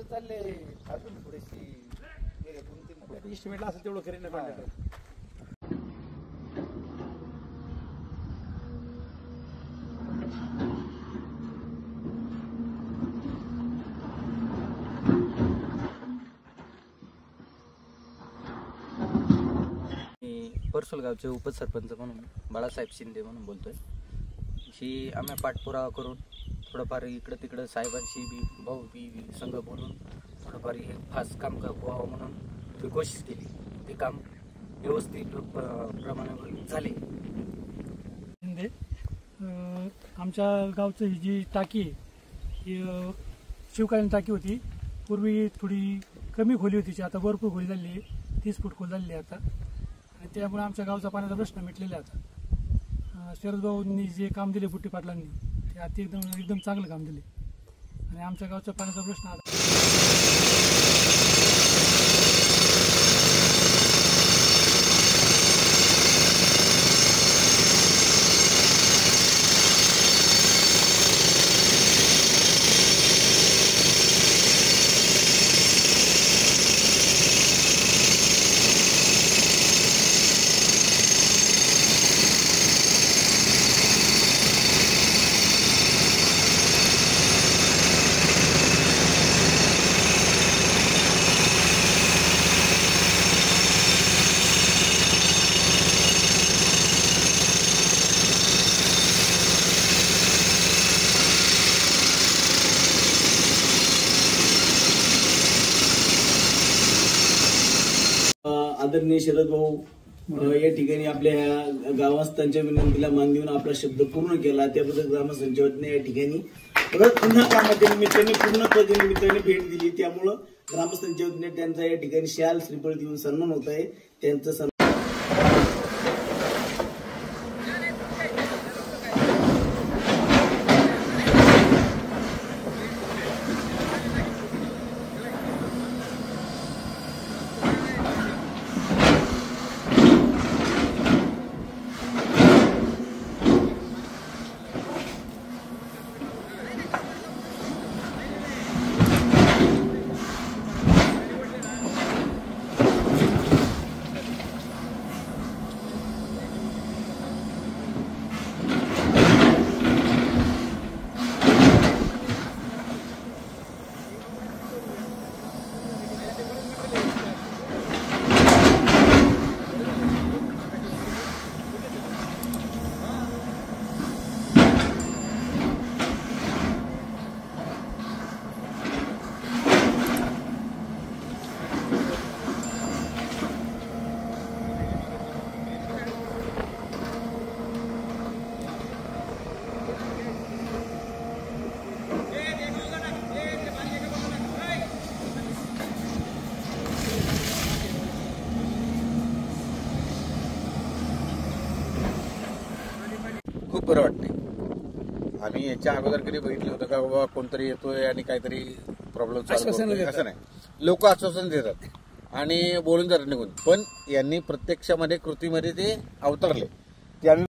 चालले अजून थोडीशी इस्टिमेटला असं तेवढं करेन ना कॉन्ट्रॅक्टर. परसोल गावचे उपसरपंच म्हणून बाळासाहेब शिंदे म्हणून बोलतोय. ही आम्ही पाठपुरावा करून थोडंफार इकडं तिकडं साहेबांशी बी भाऊ बी संघ बोलून थोडंफार हे फास्ट काम व्हावं म्हणून ती कोशिश केली. ते काम व्यवस्थित प्रमाणे झाले. शिंदे आमच्या गावचं ही जी टाकी ही शिवकालीन टाकी होती. पूर्वी थोडी कमी खोली होती, आता भरपूर खोली झाली आहे, 30 फूट खोल झालेली आहे आता. आणि त्यामुळे आमच्या गावचा पाण्याचा प्रश्न मिटलेला आहे आता. शरद भाऊंनी जे काम दिले बुट्टी पाटलांनी ते अति एकदम चांगलं काम दिले आणि आमच्या गावचा पाण्याचा प्रश्न आता आदरणीय शरद भाऊ या ठिकाणी आपल्या गावस्थांच्या विनंतीला मान देऊन आपला शब्द पूर्ण केला. त्याबद्दल ग्रामस्थांच्या वतीने या ठिकाणी परत पुन्हा कामाच्या निमित्ताने पूर्णत्वाच्या निमित्ताने भेट दिली. त्यामुळं ग्रामस्थांच्या वतीने त्यांचा या ठिकाणी शाल श्रीफळ देऊन सन्मान होत आहे. त्यांचा खूप बरं वाटते. आम्ही याच्या अगोदर कधी बघितलं होतं का बाबा कोणतरी येतोय आणि काहीतरी प्रॉब्लेम सॉल्व्ह करतोय, असं नाही. लोक आश्वासन देतात आणि बोलून जातात निघून, पण यांनी प्रत्यक्षामध्ये कृतीमध्ये ते अवतरले. ते आम्ही